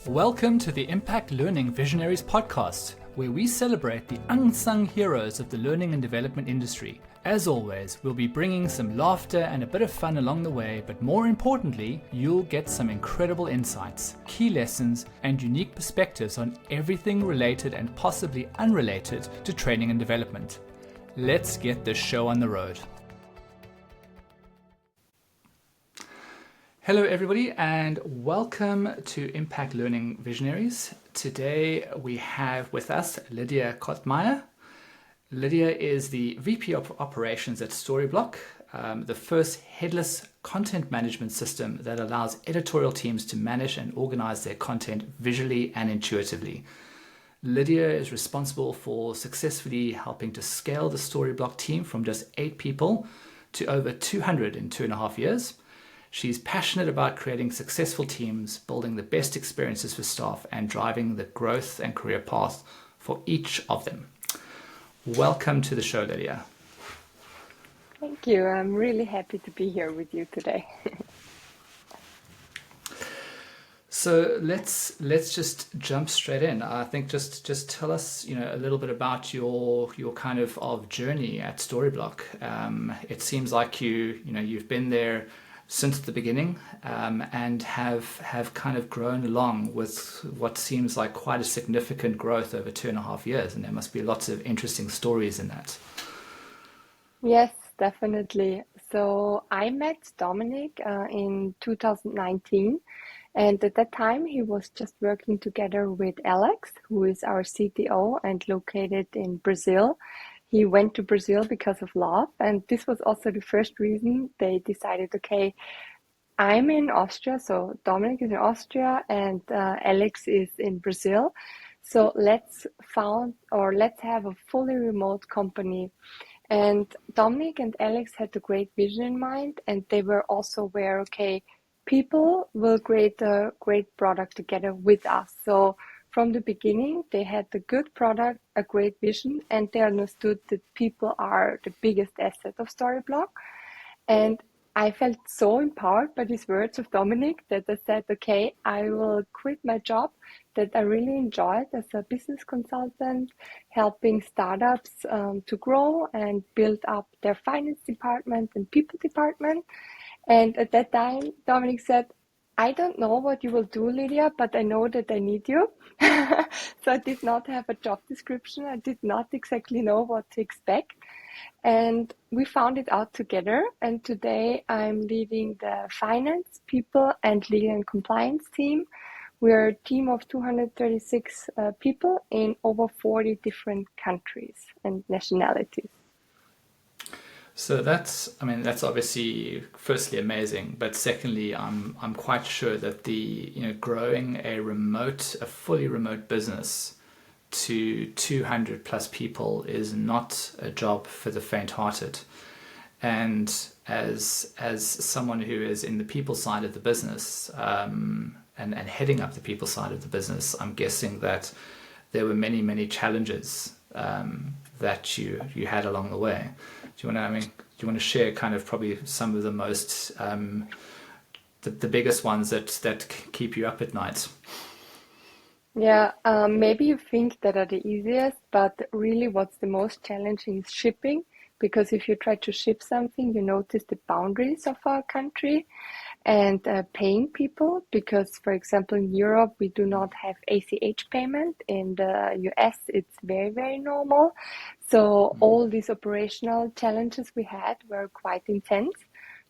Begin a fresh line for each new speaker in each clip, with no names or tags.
Welcome to the Impact Learning Visionaries podcast, where we celebrate the unsung heroes of the learning and development industry. As always, we'll be bringing some laughter and a bit of fun along the way, but more importantly, you'll get some incredible insights, key lessons, and unique perspectives on everything related and possibly unrelated to training and development. Let's get this show on the road. Hello everybody and welcome to Impact Learning Visionaries. Today we have with us Lydia Kothmeier. Lydia is the VP of Operations at Storyblok, the first headless content management system that allows editorial teams to manage and organize their content visually and intuitively. Lydia is responsible for successfully helping to scale the Storyblok team from just 8 people to over 200 in 2.5 years. She's passionate about creating successful teams, building the best experiences for staff, and driving the growth and career path for each of them. Welcome to the show, Lydia.
Thank you. I'm really happy to be here with you today.
So let's just jump straight in. I think just tell us, a little bit about your kind of journey at Storyblok. It seems like you've been there since the beginning, and have kind of grown along with what seems like quite a significant growth over 2.5 years, and there must be lots of interesting stories in that.
Yes, definitely. So I met Dominic in 2019, and at that time he was just working together with Alex, who is our CTO and located in Brazil. He went to Brazil because of love, and this was also the first reason they decided, okay, I'm in Austria, so Dominic is in Austria and Alex is in Brazil. So let's have a fully remote company. And Dominic and Alex had a great vision in mind, and they were also aware, okay, people will create a great product together with us. So from the beginning, they had a good product, a great vision, and they understood that people are the biggest asset of Storyblok. And I felt so empowered by these words of Dominic that I said, okay, I will quit my job that I really enjoyed as a business consultant, helping startups to grow and build up their finance department and people department. And at that time, Dominic said, I don't know what you will do, Lydia, but I know that I need you. So I did not have a job description. I did not exactly know what to expect. And we found it out together. And today I'm leading the finance, people, and legal and compliance team. We're a team of 236 people in over 40 different countries and nationalities.
So that's obviously firstly amazing, but secondly, I'm quite sure that growing a fully remote business to 200 plus people is not a job for the faint-hearted. And as someone who is in the people side of the business, and heading up the people side of the business, I'm guessing that there were many challenges that you had along the way. Do you want to share kind of probably some of the most the biggest ones that keep you up at night?
Yeah, maybe you think that are the easiest, but really what's the most challenging is shipping, because if you try to ship something, you notice the boundaries of our country, and paying people, because for example in Europe we do not have ACH payment. In the US it's very normal. So all these operational challenges we had were quite intense.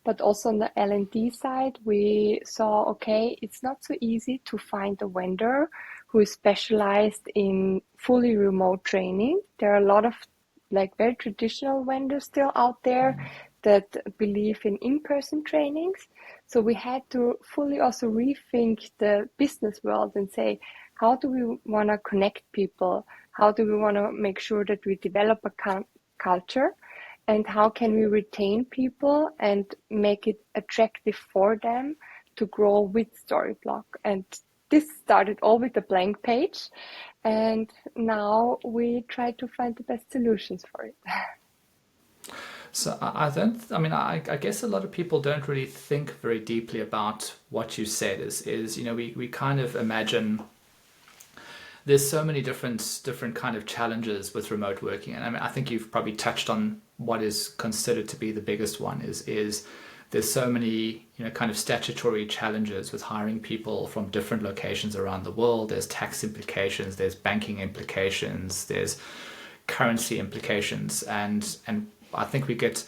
But also on the L&D side, we saw, okay, it's not so easy to find a vendor who is specialized in fully remote training. There are a lot of very traditional vendors still out there that believe in in-person trainings. So we had to fully also rethink the business world and say, how do we want to connect people? How do we want to make sure that we develop a culture? And how can we retain people and make it attractive for them to grow with Storyblok? And this started all with a blank page. And now we try to find the best solutions for it.
So I don't. I mean, I guess a lot of people don't really think very deeply about what you said. Is we kind of imagine there's so many different kind of challenges with remote working, and I mean, I think you've probably touched on what is considered to be the biggest one. Is there's so many kind of statutory challenges with hiring people from different locations around the world. There's tax implications, there's banking implications, there's currency implications, and I think we get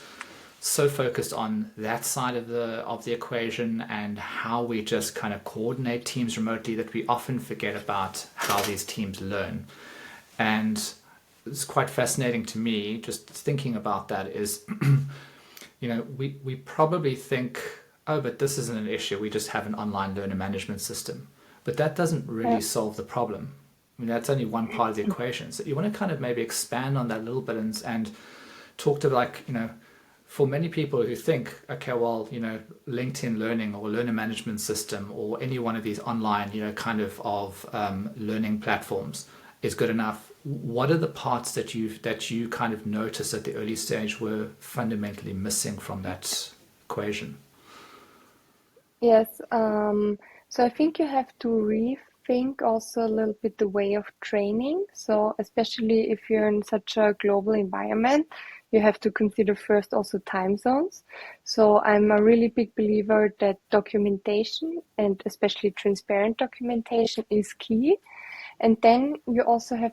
so focused on that side of the equation and how we just kind of coordinate teams remotely that we often forget about how these teams learn. And it's quite fascinating to me just thinking about that is we probably think, oh, but this isn't an issue, we just have an online learner management system, but that doesn't really
Yeah.
solve the problem. I mean, that's only one part of the equation. So you want to kind of maybe expand on that a little bit and talk to, like, for many people who think, okay, well, LinkedIn Learning or Learner Management System or any one of these online, kind of learning platforms is good enough. What are the parts that you kind of noticed at the early stage were fundamentally missing from that equation?
Yes, so I think you have to rethink also a little bit the way of training. So especially if you're in such a global environment, you have to consider first also time zones. So I'm a really big believer that documentation and especially transparent documentation is key. And then you also have,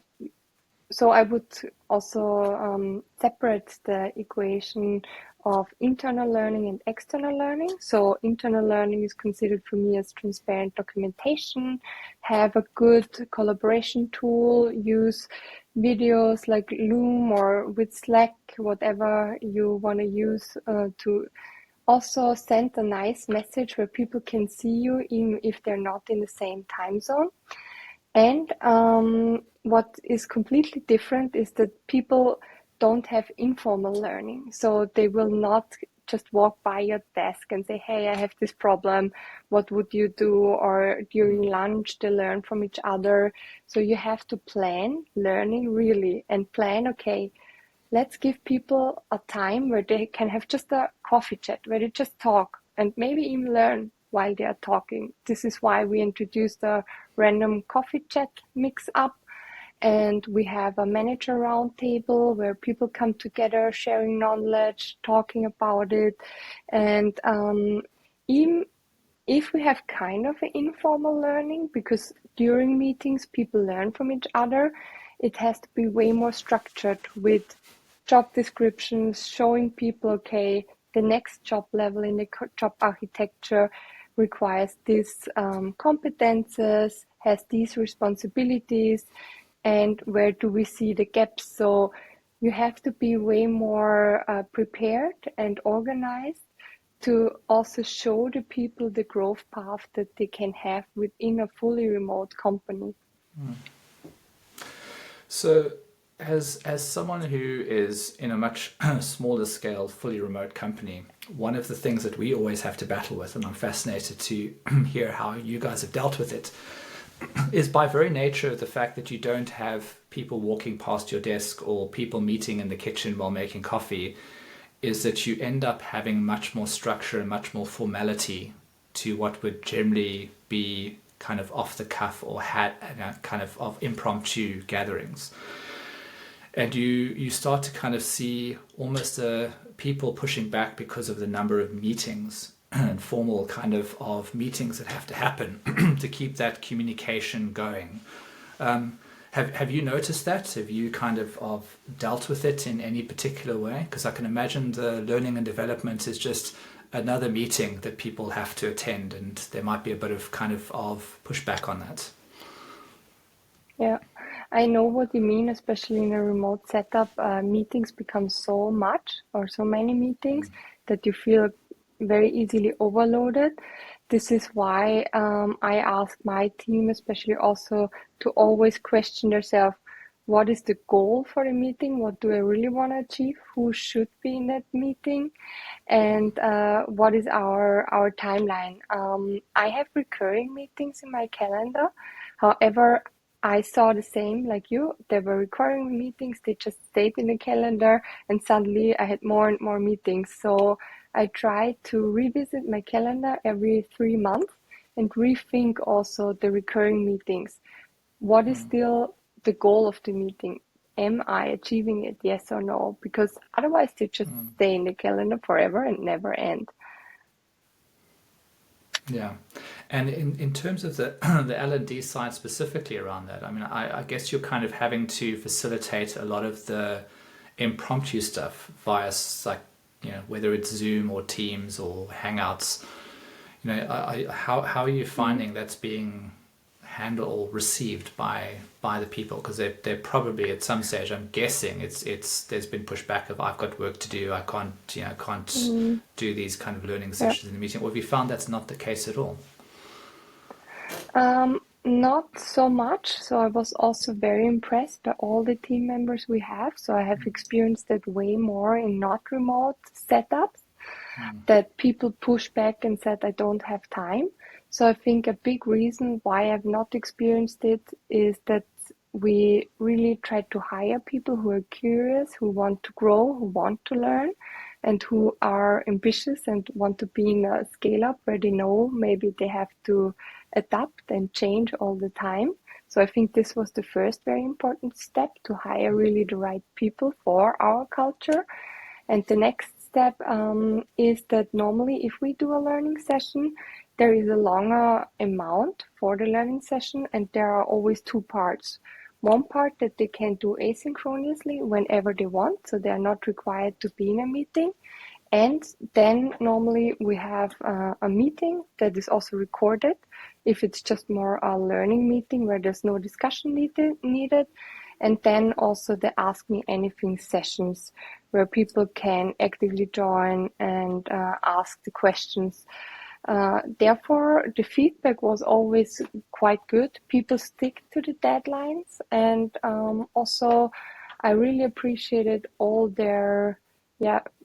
so I would also separate the equation of internal learning and external learning. So internal learning is considered for me as transparent documentation, have a good collaboration tool, use videos like Loom or with Slack, whatever you want to use to also send a nice message where people can see you even if they're not in the same time zone. And what is completely different is that people don't have informal learning. So they will not just walk by your desk and say, hey, I have this problem. What would you do? Or during lunch, they learn from each other. So you have to plan learning really and plan, okay, let's give people a time where they can have just a coffee chat, where they just talk and maybe even learn while they are talking. This is why we introduced a random coffee chat mix up. And we have a manager roundtable where people come together, sharing knowledge, talking about it. And even if we have kind of an informal learning, because during meetings people learn from each other, it has to be way more structured with job descriptions, showing people, okay, the next job level in the job architecture requires these competences, has these responsibilities, and where do we see the gaps. So you have to be way more prepared and organized to also show the people the growth path that they can have within a fully remote company.
So, as someone who is in a much smaller scale, fully remote company, one of the things that we always have to battle with, and I'm fascinated to hear how you guys have dealt with it, is by very nature the fact that you don't have people walking past your desk or people meeting in the kitchen while making coffee, is that you end up having much more structure and much more formality to what would generally be kind of off the cuff or had kind of impromptu gatherings. And you start to kind of see almost people pushing back because of the number of meetings and formal kind of meetings that have to happen to keep that communication going. Have you noticed that? Have you kind of dealt with it in any particular way? Because I can imagine the learning and development is just another meeting that people have to attend, and there might be a bit of of pushback on that.
Yeah, I know what you mean, especially in a remote setup. Meetings become so much or so many meetings that you feel very easily overloaded. This is why I ask my team, especially also, to always question themselves, what is the goal for the meeting? What do I really want to achieve? Who should be in that meeting? And what is our timeline? I have recurring meetings in my calendar. However, I saw the same like you. There were recurring meetings, they just stayed in the calendar, and suddenly I had more and more meetings. So I try to revisit my calendar every 3 months and rethink also the recurring meetings. What is still the goal of the meeting? Am I achieving it? Yes or no? Because otherwise they just stay in the calendar forever and never end.
Yeah. And in terms of the the L&D side specifically around that, I mean, I guess you're kind of having to facilitate a lot of the impromptu stuff via like, whether it's Zoom or Teams or Hangouts. How are you finding that's being handled or received by the people? Because they're probably at some stage, I'm guessing it's there's been pushback of I've got work to do, I can't do these kind of learning
Yeah.
sessions in the meeting. Or have you found that's not the case at all?
Not so much. So I was also very impressed by all the team members we have. So I have experienced it way more in not remote setups, that people push back and said, I don't have time. So I think a big reason why I've not experienced it is that we really try to hire people who are curious, who want to grow, who want to learn, and who are ambitious and want to be in a scale up where they know maybe they have to adapt and change all the time. So I think this was the first very important step, to hire really the right people for our culture. And the next step is that normally if we do a learning session, there is a longer amount for the learning session, and there are always two parts. One part that they can do asynchronously whenever they want, so they are not required to be in a meeting. And then normally we have a meeting that is also recorded, if it's just more a learning meeting where there's no discussion needed. And then also the Ask Me Anything sessions, where people can actively join and ask the questions. Therefore, the feedback was always quite good. People stick to the deadlines, and also I really appreciated all their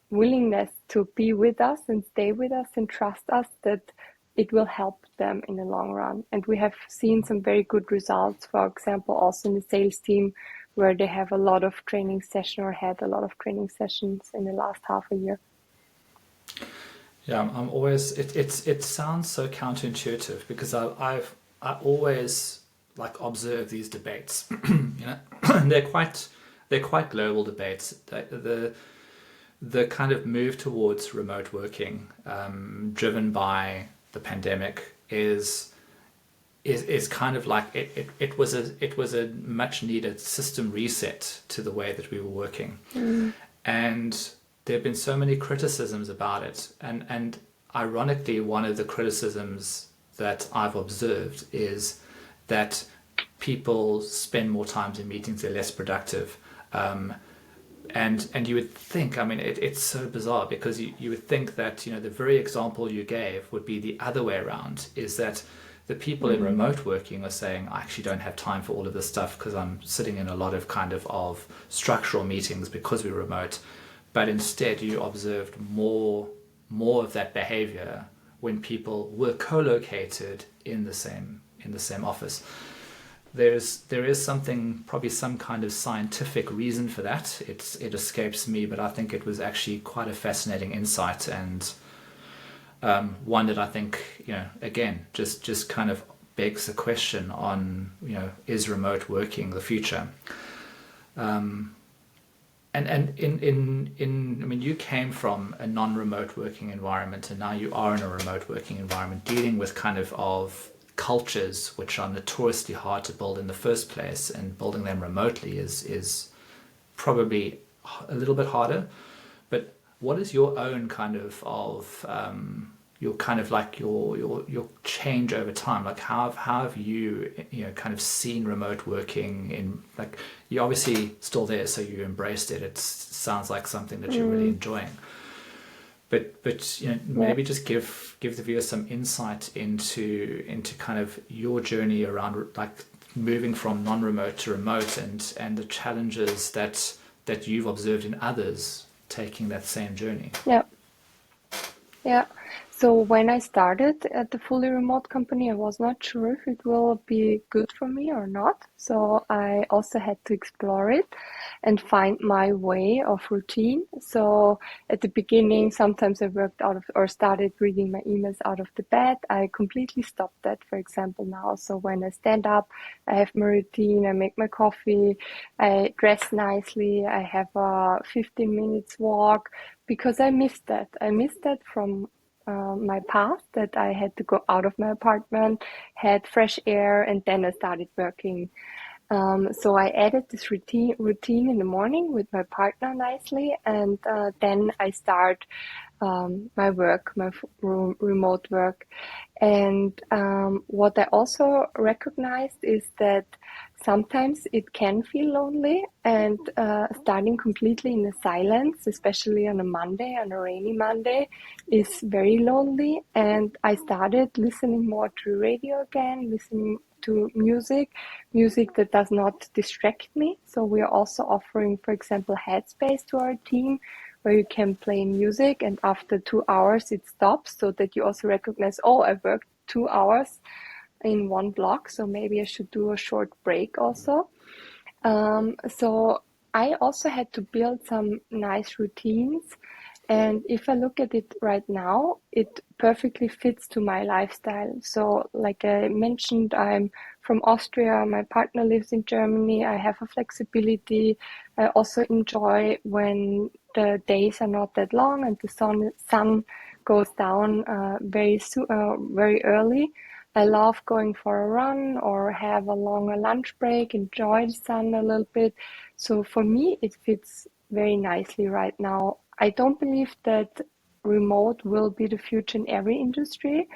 willingness to be with us and stay with us and trust us that it will help them in the long run. And we have seen some very good results, for example, also in the sales team, where they have a lot of training session or had a lot of training sessions in the last half a year.
Yeah, I'm always. It sounds so counterintuitive because I always like observe these debates. And they're quite global debates. The kind of move towards remote working, driven by the pandemic, is kind of like it was a much needed system reset to the way that we were working, and there have been so many criticisms about it, and ironically, one of the criticisms that I've observed is that people spend more time in meetings, they're less productive. And you would think, I mean, it's so bizarre because you would think that, the very example you gave would be the other way around, is that the people in remote working are saying, I actually don't have time for all of this stuff because I'm sitting in a lot of kind of structural meetings because we're remote. But instead you observed more of that behavior when people were co-located in the same office. There is something, probably some kind of scientific reason for that. It escapes me, but I think it was actually quite a fascinating insight, and one that I think, again, just kind of begs the question on, is remote working the future? And I mean, you came from a non-remote working environment, and now you are in a remote working environment, dealing with kind of cultures which are notoriously hard to build in the first place, and building them remotely is probably a little bit harder. But what is your own kind of your kind of like your change over time? Like how have you kind of seen remote working in, like, you're obviously still there, so you embraced it. It sounds like something that you're really enjoying. But maybe just give the viewers some insight into kind of your journey around like moving from non-remote to remote, and the challenges that you've observed in others taking that same journey.
Yeah. So when I started at the fully remote company, I was not sure if it will be good for me or not. So I also had to explore it and find my way of routine. So at the beginning, sometimes I worked out of or started reading my emails out of the bed. I completely stopped that, for example, now. So when I stand up, I have my routine, I make my coffee, I dress nicely, I have a 15 minutes walk because I missed that. I missed that from my past, that I had to go out of my apartment, had fresh air, and then I started working. So I added this routine in the morning with my partner nicely, and then I start my work, my remote work. And what I also recognized is that sometimes it can feel lonely, and starting completely in the silence, especially on a Monday, on a rainy Monday, is very lonely. And I started listening more to radio again, listening to music that does not distract me. So we are also offering, for example, Headspace to our team, where you can play music and after 2 hours it stops, so that you also recognize, oh, I worked 2 hours in one block, so maybe I should do a short break also. So I also had to build some nice routines. And if I look at it right now, it perfectly fits to my lifestyle. So, like I mentioned, I'm from Austria, my partner lives in Germany, I have a flexibility. I also enjoy when the days are not that long and the sun goes down very early. I love going for a run or have a longer lunch break, enjoy the sun a little bit. So for me, it fits very nicely right now. I don't believe that remote will be the future in every industry,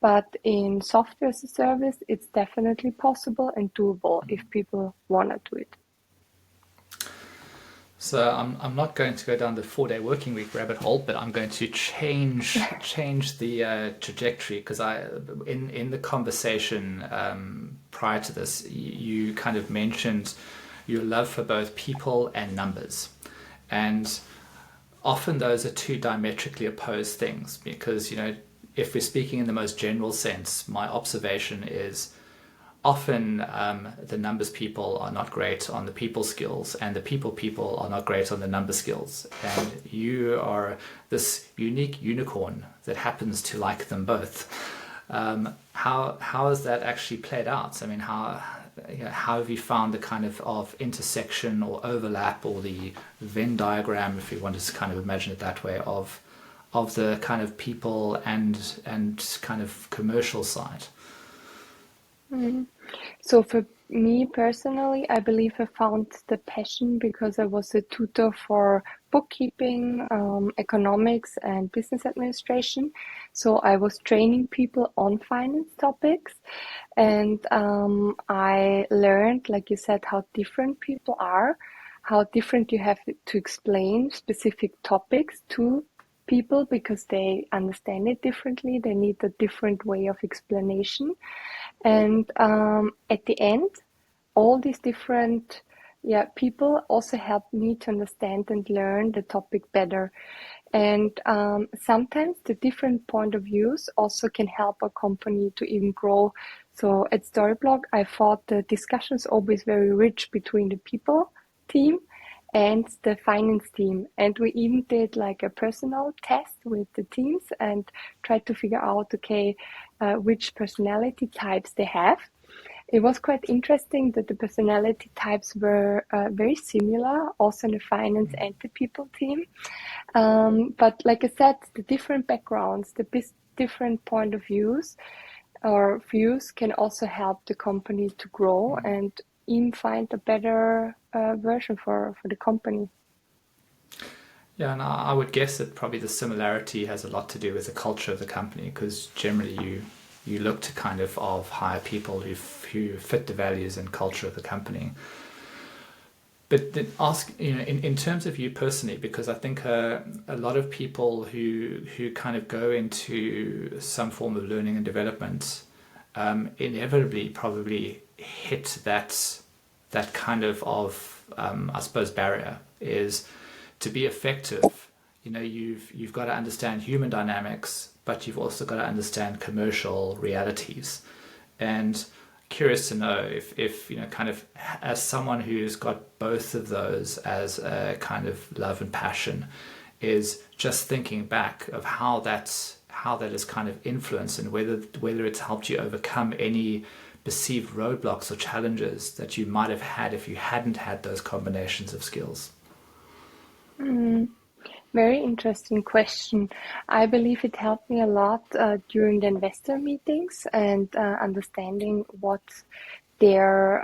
but in software as a service, it's definitely possible and doable if people want to do it.
So I'm not going to go down the 4-day working week rabbit hole, but I'm going to change the trajectory, because in the conversation prior to this, you kind of mentioned your love for both people and numbers, and often those are two diametrically opposed things, because if we're speaking in the most general sense, my observation is often the numbers people are not great on the people skills, and the people are not great on the number skills. And you are this unique unicorn that happens to like them both. How has that actually played out? I mean, how have you found the kind of intersection or overlap, or the Venn diagram, if you want to kind of imagine it that way, of the kind of people and kind of commercial side?
Mhm. So for me personally, I believe I found the passion because I was a tutor for bookkeeping, economics, and business administration. So I was training people on finance topics, and I learned, like you said, how different people are, how different you have to explain specific topics to people because they understand it differently. They need a different way of explanation. And at the end, all these different people also help me to understand and learn the topic better. And sometimes the different point of views also can help a company to even grow. So at Storyblok, I thought the discussions always very rich between the people team and the finance team. And we even did like a personal test with the teams and tried to figure out, okay, which personality types they have. It was quite interesting that the personality types were very similar, also in the finance and the people team. But like I said, the different backgrounds, the different point of views or views can also help the company to grow and even find a better version for the company.
Yeah, and I would guess that probably the similarity has a lot to do with the culture of the company, because generally you look to kind of hire people who fit the values and culture of the company. But then ask, in terms of you personally, because I think a lot of people who kind of go into some form of learning and development inevitably probably hit that kind of I suppose barrier, is to be effective. You've got to understand human dynamics, but you've also got to understand commercial realities. And curious to know if kind of as someone who's got both of those as a kind of love and passion, is just thinking back of how that is kind of influenced, and whether it's helped you overcome any perceived roadblocks or challenges that you might have had if you hadn't had those combinations of skills.
Mm, very interesting question. I believe it helped me a lot during the investor meetings and understanding their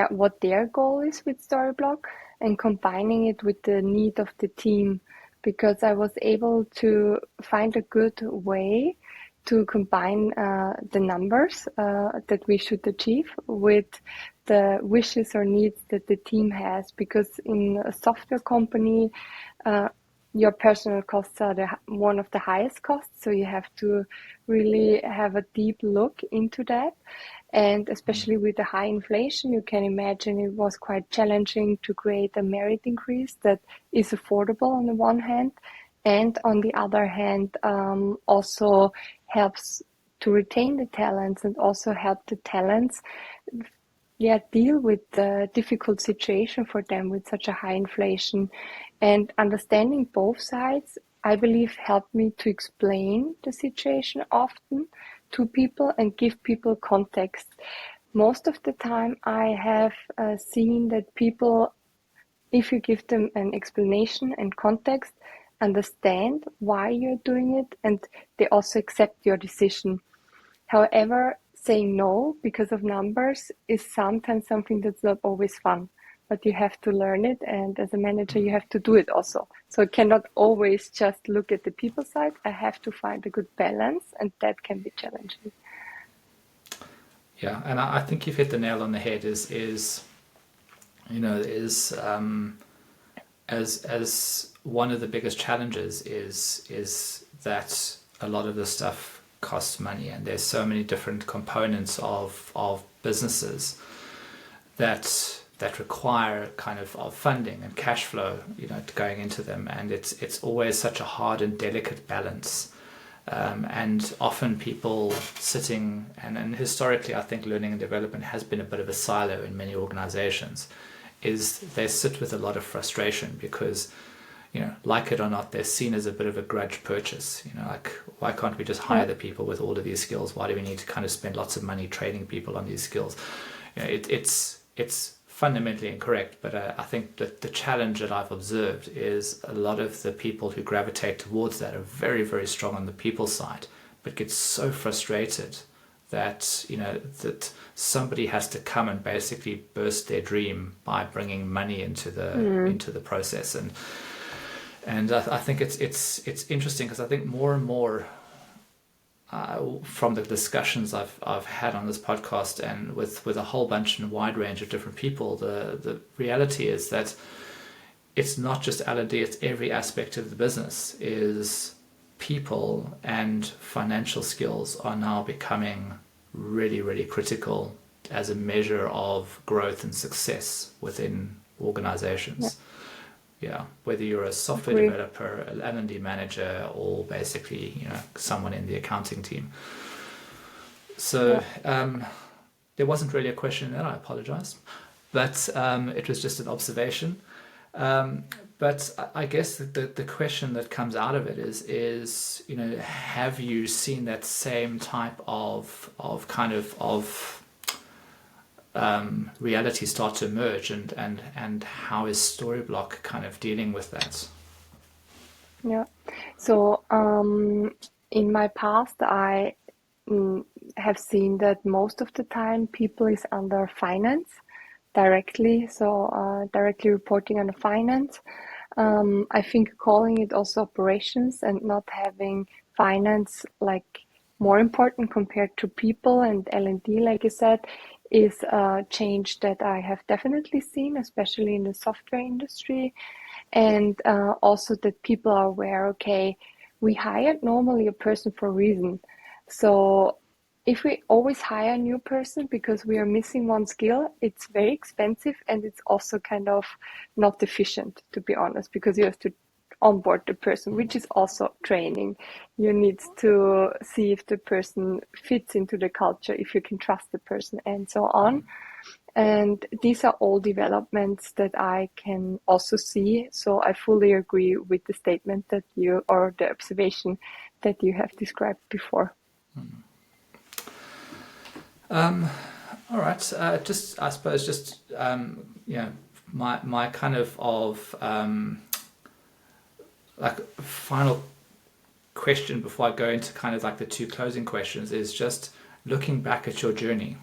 what their goal is with Storyblok and combining it with the need of the team, because I was able to find a good way to combine the numbers that we should achieve with the wishes or needs that the team has. Because in a software company, your personal costs are one of the highest costs, so you have to really have a deep look into that. And especially with the high inflation, you can imagine it was quite challenging to create a merit increase that is affordable on the one hand, and on the other hand, also helps to retain the talents and also help the talents deal with the difficult situation for them with such a high inflation. And understanding both sides, I believe, helped me to explain the situation often to people and give people context. Most of the time, I have seen that people, if you give them an explanation and context, understand why you're doing it, and they also accept your decision. However, saying no because of numbers is sometimes something that's not always fun, but you have to learn it. And as a manager, you have to do it also. So I cannot always just look at the people side. I have to find a good balance, and that can be challenging.
Yeah, and I think you've hit the nail on the head. As one of the biggest challenges is that a lot of this stuff costs money, and there's so many different components of businesses that require kind of funding and cash flow, going into them, and it's always such a hard and delicate balance. And often people sitting, and historically I think learning and development has been a bit of a silo in many organizations, is they sit with a lot of frustration because, like it or not, they're seen as a bit of a grudge purchase. Like, why can't we just hire the people with all of these skills? Why do we need to kind of spend lots of money training people on these skills? It's fundamentally incorrect, but I think that the challenge that I've observed is a lot of the people who gravitate towards that are very, very strong on the people side, but get so frustrated that that somebody has to come and basically burst their dream by bringing money into the process. And I think it's interesting because I think more and more from the discussions I've had on this podcast and with a whole bunch and a wide range of different people, the reality is that it's not just L&D, it's every aspect of the business. Is people and financial skills are now becoming really, really critical as a measure of growth and success within organizations. Yeah, whether you're a software developer, an L&D manager, or basically, someone in the accounting team. So there wasn't really a question there, I apologize, but it was just an observation. But I guess the question that comes out of it is have you seen that same type of reality start to emerge, and how is Storyblok kind of dealing with that?
Yeah. So in my past, I have seen that most of the time people is under finance directly, so directly reporting on the finance. I think calling it also operations and not having finance like more important compared to people and L&D, like you said, is a change that I have definitely seen, especially in the software industry. And also that people are aware, okay, we hired normally a person for a reason. So if we always hire a new person because we are missing one skill, it's very expensive, and it's also kind of not efficient, to be honest, because you have to onboard the person, which is also training. You need to see if the person fits into the culture, if you can trust the person, and so on. And these are all developments that I can also see. So I fully agree with the statement that you, or the observation that you have described before.
All right. I suppose, my kind of like final question before I go into kind of like the two closing questions is just looking back at your journey.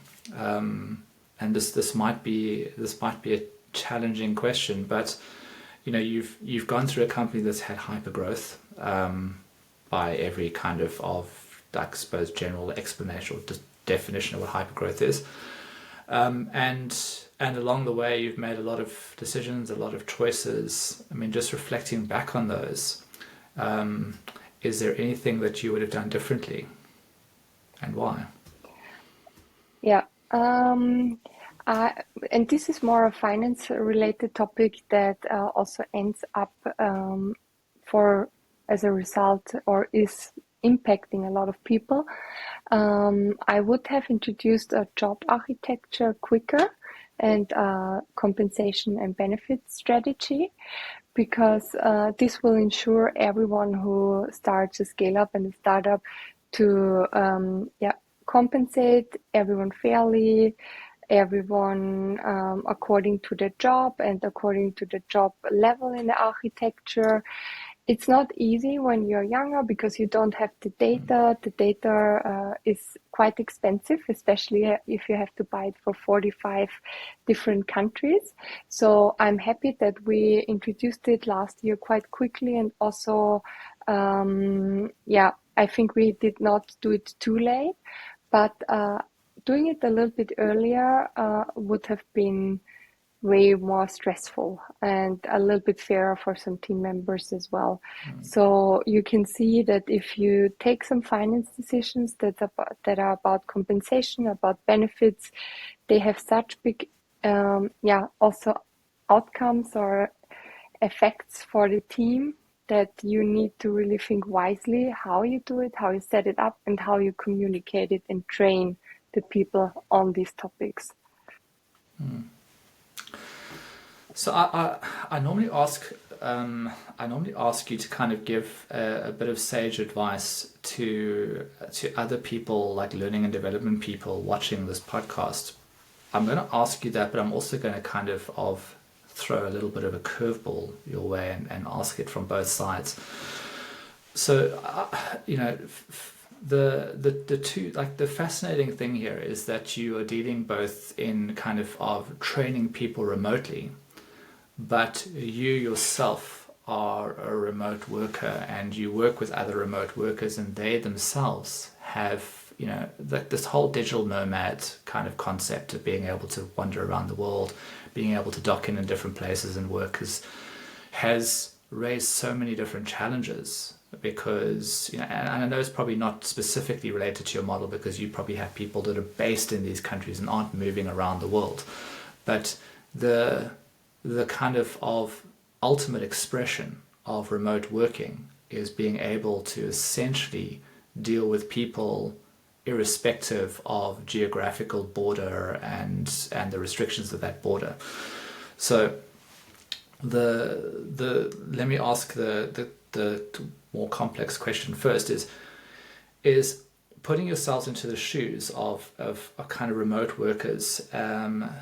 And this might be a challenging question, but you've gone through a company that's had hyper growth by every kind of I suppose general explanation or definition of what hyper growth is, and along the way you've made a lot of decisions, a lot of choices. I mean, just reflecting back on those, is there anything that you would have done differently, and why?
Yeah. And this is more a finance-related topic that also ends up as a result, or is impacting a lot of people. I would have introduced a job architecture quicker and compensation and benefit strategy, because this will ensure everyone who starts a scale up and a startup to compensate everyone fairly, everyone according to the job and according to the job level in the architecture. It's not easy when you're younger because you don't have the data. The data is quite expensive, especially if you have to buy it for 45 different countries. So I'm happy that we introduced it last year quite quickly, and also, I think we did not do it too late, but doing it a little bit earlier would have been way more stressful and a little bit fairer for some team members as well. So you can see that if you take some finance decisions that are about compensation, about benefits, they have such big, also outcomes or effects for the team, that you need to really think wisely how you do it, how you set it up, and how you communicate it and train the people on these topics.
So I normally ask you to kind of give a bit of sage advice to other people, like learning and development people watching this podcast. I'm going to ask you that, but I'm also going to kind of throw a little bit of a curveball your way and ask it from both sides. So the two, like, the fascinating thing here is that you are dealing both in kind of training people remotely, but you yourself are a remote worker and you work with other remote workers, and they themselves have, this whole digital nomad kind of concept of being able to wander around the world, being able to dock in different places and work has raised so many different challenges, because, and I know it's probably not specifically related to your model because you probably have people that are based in these countries and aren't moving around the world, but the kind of ultimate expression of remote working is being able to essentially deal with people irrespective of geographical border and the restrictions of that border. So let me ask the more complex question first, is putting yourselves into the shoes of kind of remote workers,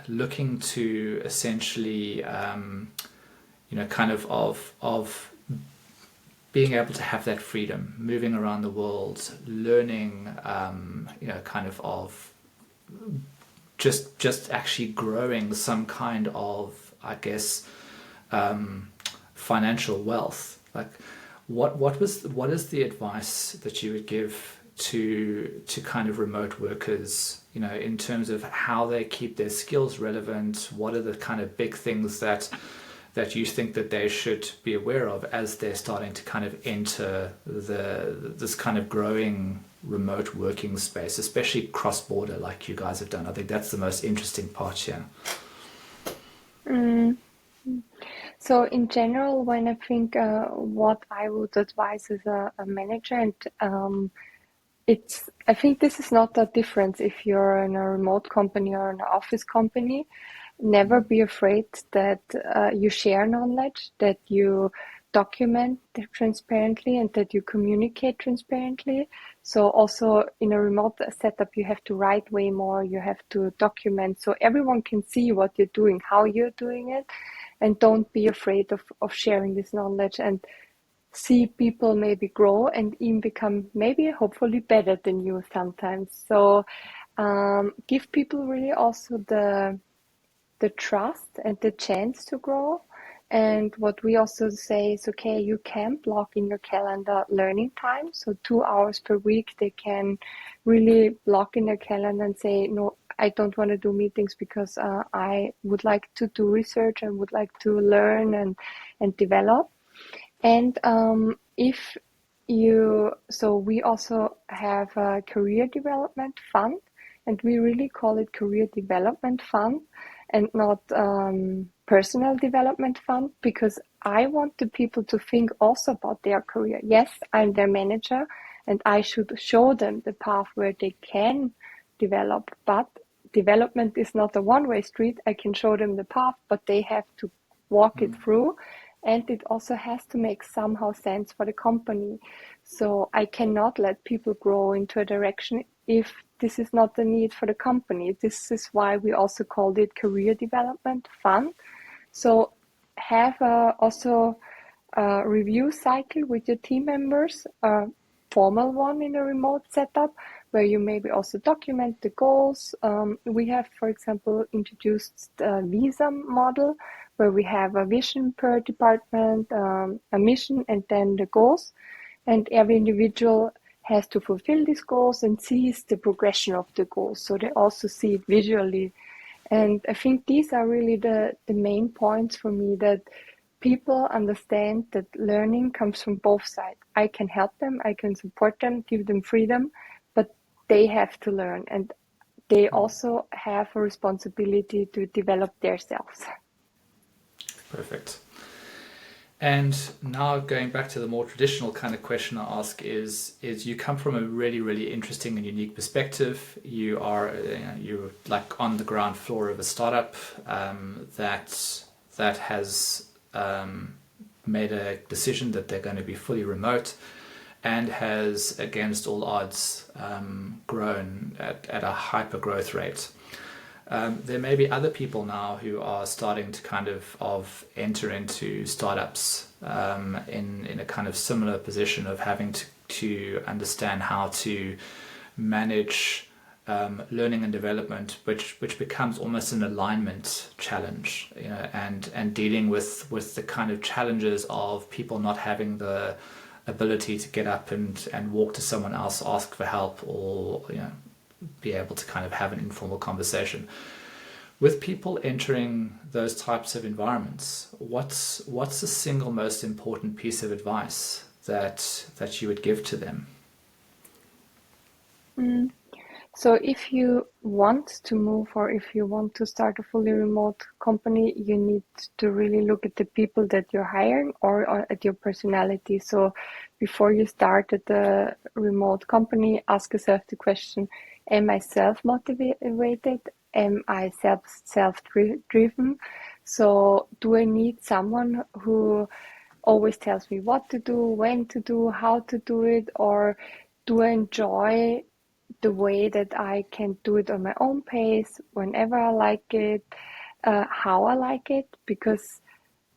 looking to essentially kind of being able to have that freedom, moving around the world, learning, kind of just actually growing some kind of, I guess, financial wealth. Like, what is the advice that you would give to kind of remote workers, in terms of how they keep their skills relevant? What are the kind of big things that you think that they should be aware of as they're starting to kind of enter this kind of growing remote working space, especially cross-border like you guys have done? I think that's the most interesting part here.
So in general, when I think what I would advise as a manager, and I think this is not a difference if you're in a remote company or an office company. Never be afraid that you share knowledge, that you document transparently, and that you communicate transparently. So also in a remote setup, you have to write way more, you have to document so everyone can see what you're doing, how you're doing it, and don't be afraid of sharing this knowledge and see people maybe grow and even become maybe hopefully better than you sometimes. So give people really also the trust and the chance to grow. And what we also say is, okay, you can block in your calendar learning time. So 2 hours per week, they can really block in their calendar and say, no, I don't want to do meetings because I would like to do research and would like to learn and develop. And if so we also have a career development fund, and we really call it career development fund and not personal development fund, because I want the people to think also about their career. Yes, I'm their manager and I should show them the path where they can develop, but development is not a one-way street. I can show them the path, but they have to walk it through, and it also has to make somehow sense for the company. So I cannot let people grow into a direction if this is not the need for the company. This is why we also called it career development fund. So have also a review cycle with your team members, a formal one in a remote setup, where you maybe also document the goals. We have, for example, introduced the visa model, where we have a vision per department, a mission, and then the goals. And every individual has to fulfill these goals and sees the progression of the goals. So they also see it visually. And I think these are really the main points for me, that people understand that learning comes from both sides. I can help them, I can support them, give them freedom, but they have to learn, and they also have a responsibility to develop themselves.
Perfect. And now going back to the more traditional kind of question I ask is you come from a really, really interesting and unique perspective. You are you're like on the ground floor of a startup that has made a decision that they're going to be fully remote, and has, against all odds, grown at a hyper growth rate. There may be other people now who are starting to kind of enter into startups in a kind of similar position of having to understand how to manage learning and development, which becomes almost an alignment challenge, and dealing with the kind of challenges of people not having the ability to get up and walk to someone else, ask for help, or be able to kind of have an informal conversation. With people entering those types of environments, what's the single most important piece of advice that you would give to them?
So if you want to move, or if you want to start a fully remote company, you need to really look at the people that you're hiring, or at your personality. So before you start at the remote company, ask yourself the question, am I self-motivated? Am I self-driven? So do I need someone who always tells me what to do, when to do, how to do it, or do I enjoy the way that I can do it on my own pace, whenever I like it, how I like it? Because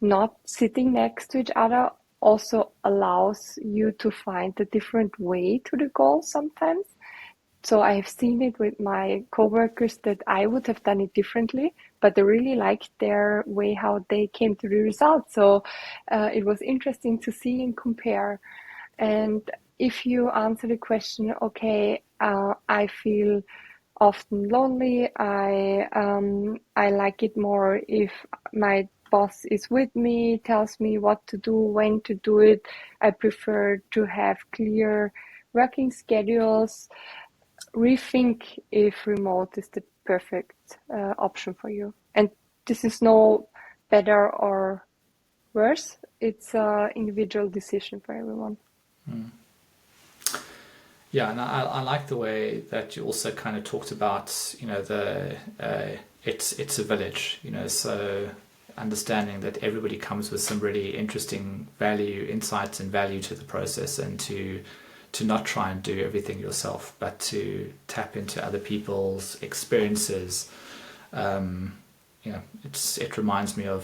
not sitting next to each other also allows you to find a different way to the goal sometimes. So I have seen it with my coworkers that I would have done it differently, but I really liked their way how they came to the result. So it was interesting to see and compare. And if you answer the question, okay, I feel often lonely. I like it more if my boss is with me, tells me what to do, when to do it. I prefer to have clear working schedules. Rethink if remote is the perfect option for you. And this is no better or versa. It's an individual decision for everyone.
Yeah, and I like the way that you also kind of talked about, it's a village, so understanding that everybody comes with some really interesting insights and value to the process, and to not try and do everything yourself, but to tap into other people's experiences. It reminds me of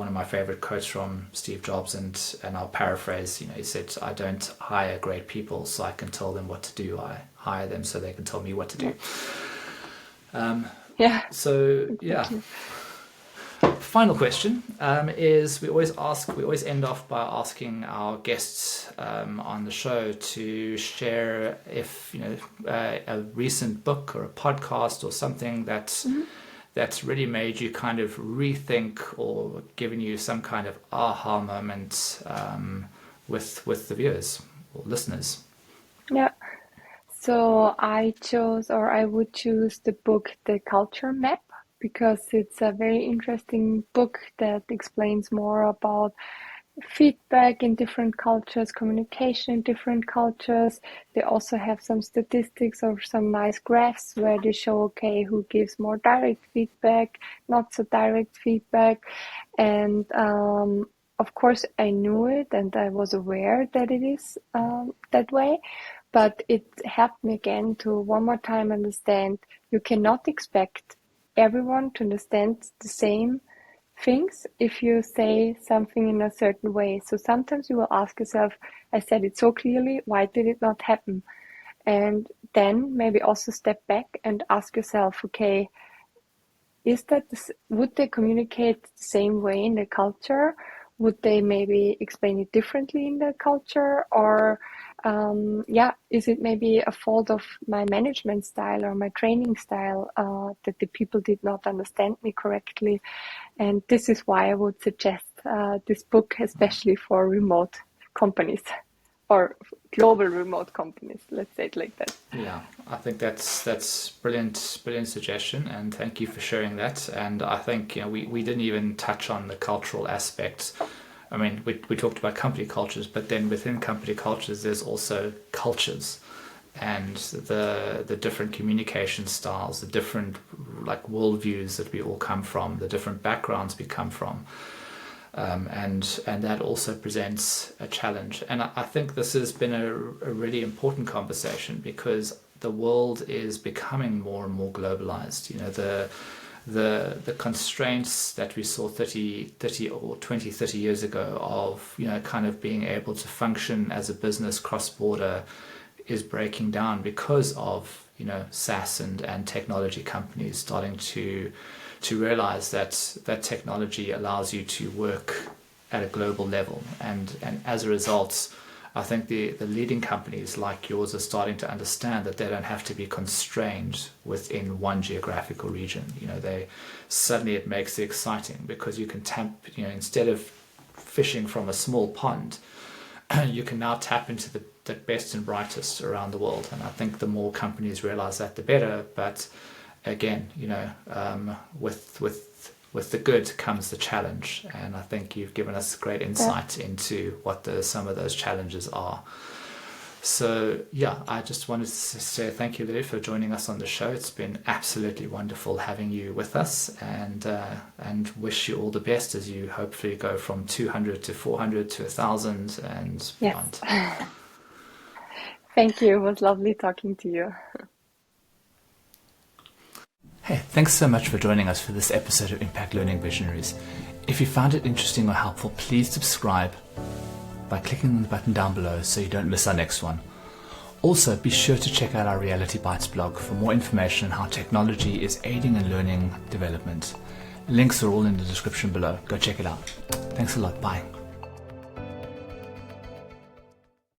one of my favorite quotes from Steve Jobs, and I'll paraphrase. He said, "I don't hire great people so I can tell them what to do. I hire them so they can tell me what to do." So yeah. Final question is we always end off by asking our guests on the show to share if a recent book or a podcast or something that's really made you kind of rethink or given you some kind of aha moment with the viewers or listeners.
Yeah. So I would choose the book The Culture Map, because it's a very interesting book that explains more about feedback in different cultures, communication in different cultures. They also have some statistics or some nice graphs where they show, okay, who gives more direct feedback, not so direct feedback. And of course, I knew it and I was aware that it is that way. But it helped me again to one more time understand you cannot expect everyone to understand the same things if you say something in a certain way. So sometimes you will ask yourself, I said it so clearly, why did it not happen? And then maybe also step back and ask yourself, okay, would they communicate the same way in the culture? Would they maybe explain it differently in the culture? Or is it maybe a fault of my management style or my training style that the people did not understand me correctly? And this is why I would suggest this book, especially for remote companies or global remote companies. Let's say it like that.
Yeah, I think that's brilliant suggestion, and thank you for sharing that. And I think we didn't even touch on the cultural aspects. I mean, we talked about company cultures, but then within company cultures, there's also cultures, and the different communication styles, the different worldviews that we all come from, the different backgrounds we come from. And that also presents a challenge. And I think this has been a really important conversation, because the world is becoming more and more globalized. The constraints that we saw 30 years ago of kind of being able to function as a business cross-border is breaking down because of SaaS and technology companies starting to realize that technology allows you to work at a global level, and as a result, I think the leading companies like yours are starting to understand that they don't have to be constrained within one geographical region. It makes it exciting, because you can tap, instead of fishing from a small pond, you can now tap into the best and brightest around the world. And I think the more companies realize that, the better. But again, with the good comes the challenge, and I think you've given us great insight into what some of those challenges are. So yeah, I just wanted to say thank you, Lydia, for joining us on the show. It's been absolutely wonderful having you with us, and wish you all the best as you hopefully go from 200 to 400 to 1,000 and beyond.
Thank you. It was lovely talking to you.
Hey, thanks so much for joining us for this episode of Impact Learning Visionaries. If you found it interesting or helpful, please subscribe by clicking on the button down below so you don't miss our next one. Also, be sure to check out our Reality Bites blog for more information on how technology is aiding in learning development. Links are all in the description below. Go check it out. Thanks a lot. Bye.